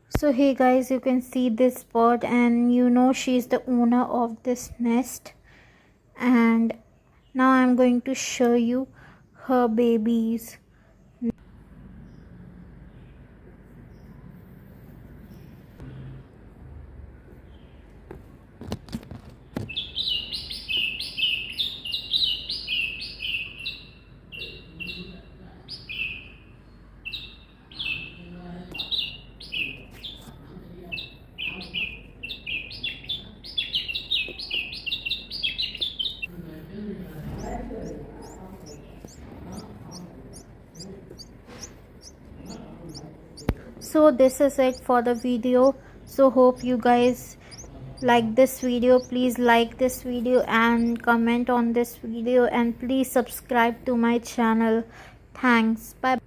So hey guys, you can see this bird, and she's the owner of this nest. And now I'm going to show you her babies. So this is it for the video. So hope you guys like this video. Please like this video and comment on this video, and please subscribe to my channel. Thanks. Bye.